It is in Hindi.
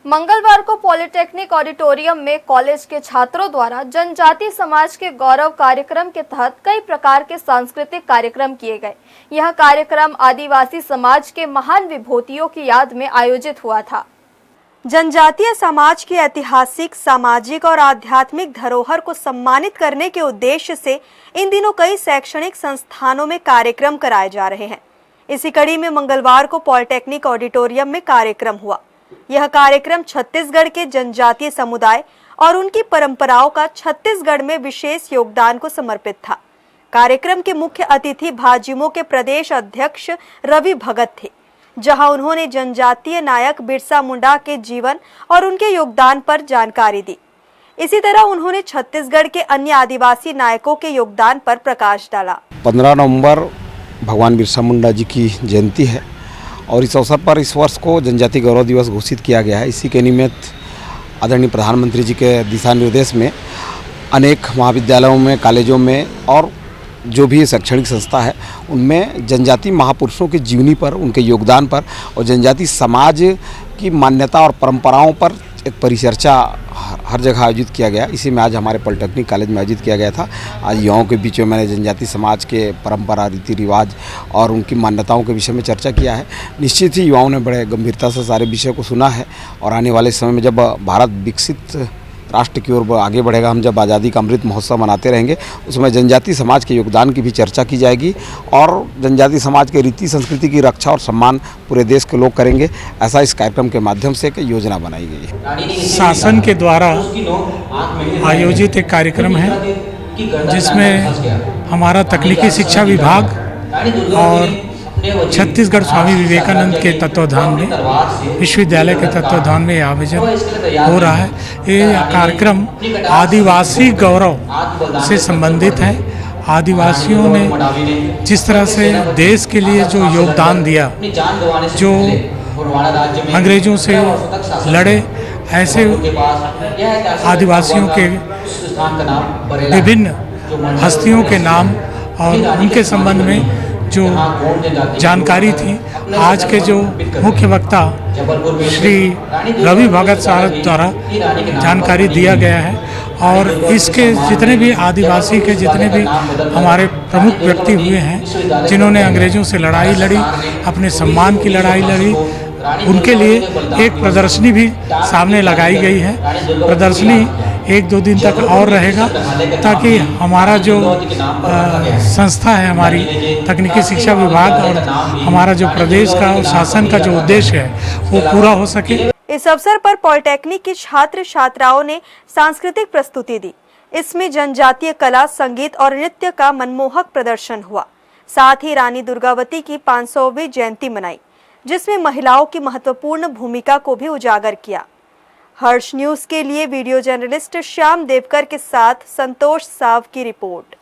मंगलवार को पॉलिटेक्निक ऑडिटोरियम में कॉलेज के छात्रों द्वारा जनजातीय समाज के गौरव कार्यक्रम के तहत कई प्रकार के सांस्कृतिक कार्यक्रम किए गए। यह कार्यक्रम आदिवासी समाज के महान विभूतियों की याद में आयोजित हुआ था। जनजातीय समाज की ऐतिहासिक, सामाजिक और आध्यात्मिक धरोहर को सम्मानित करने के उद्देश्य से इन दिनों कई शैक्षणिक संस्थानों में कार्यक्रम कराए जा रहे हैं। इसी कड़ी में मंगलवार को पॉलिटेक्निक ऑडिटोरियम में कार्यक्रम हुआ। यह कार्यक्रम छत्तीसगढ़ के जनजातीय समुदाय और उनकी परंपराओं का छत्तीसगढ़ में विशेष योगदान को समर्पित था। कार्यक्रम के मुख्य अतिथि भाजयुमो के प्रदेश अध्यक्ष रवि भगत थे, जहां उन्होंने जनजातीय नायक बिरसा मुंडा के जीवन और उनके योगदान पर जानकारी दी। इसी तरह उन्होंने छत्तीसगढ़ के अन्य आदिवासी नायकों के योगदान पर प्रकाश डाला। 15 नवंबर भगवान बिरसा मुंडा जी की जयंती है और इस अवसर पर इस वर्ष को जनजातीय गौरव दिवस घोषित किया गया है। इसी के निमित्त आदरणीय प्रधानमंत्री जी के दिशा निर्देश में अनेक महाविद्यालयों में, कॉलेजों में और जो भी शैक्षणिक संस्था है उनमें जनजातीय महापुरुषों की जीवनी पर, उनके योगदान पर और जनजातीय समाज की मान्यता और परंपराओं पर एक परिचर्चा हर जगह आयोजित किया गया। इसी में आज हमारे पॉलिटेक्निक कॉलेज में आयोजित किया गया था। आज युवाओं के बीच में मैंने जनजातीय समाज के परंपरा, रीति रिवाज और उनकी मान्यताओं के विषय में चर्चा किया है। निश्चित ही युवाओं ने बड़े गंभीरता से सारे विषय को सुना है और आने वाले समय में जब भारत विकसित राष्ट्र की ओर आगे बढ़ेगा, हम जब आज़ादी का अमृत महोत्सव मनाते रहेंगे, उसमें जनजातीय समाज के योगदान की भी चर्चा की जाएगी और जनजातीय समाज के रीति संस्कृति की रक्षा और सम्मान पूरे देश के लोग करेंगे। ऐसा इस कार्यक्रम के माध्यम से एक योजना बनाई गई है। शासन के द्वारा आयोजित एक कार्यक्रम है जिसमें हमारा तकनीकी शिक्षा विभाग और छत्तीसगढ़ स्वामी विवेकानंद के तत्वाधान में, विश्वविद्यालय के तत्वाधान में आयोजन हो रहा है। ये कार्यक्रम आदिवासी गौरव से संबंधित है। आदिवासियों ने जिस तरह से देश के लिए जो योगदान दिया, जो अंग्रेजों से लड़े, ऐसे आदिवासियों के विभिन्न हस्तियों के नाम और उनके संबंध में जो जानकारी थी, आज के जो मुख्य वक्ता श्री रवि भगत साहब द्वारा जानकारी दिया गया है। और इसके जितने भी आदिवासी के जितने भी हमारे प्रमुख व्यक्ति हुए हैं, जिन्होंने अंग्रेजों से लड़ाई लड़ी, अपने सम्मान की लड़ाई लड़ी, उनके लिए एक प्रदर्शनी भी सामने लगाई गई है। प्रदर्शनी 1-2 दिन तक और रहेगा ताकि हमारा जो संस्था है, हमारी तकनीकी शिक्षा विभाग और हमारा जो प्रदेश का और शासन का जो उद्देश्य है वो पूरा हो सके। इस अवसर पर पॉलिटेक्निक के छात्र छात्राओं ने सांस्कृतिक प्रस्तुति दी। इसमें जनजातीय कला, संगीत और नृत्य का मनमोहक प्रदर्शन हुआ। साथ ही रानी दुर्गावती की 500वीं जयंती मनाई, जिसमें महिलाओं की महत्वपूर्ण भूमिका को भी उजागर किया। हर्ष न्यूज के लिए वीडियो जर्नलिस्ट श्याम देवकर के साथ संतोष साव की रिपोर्ट।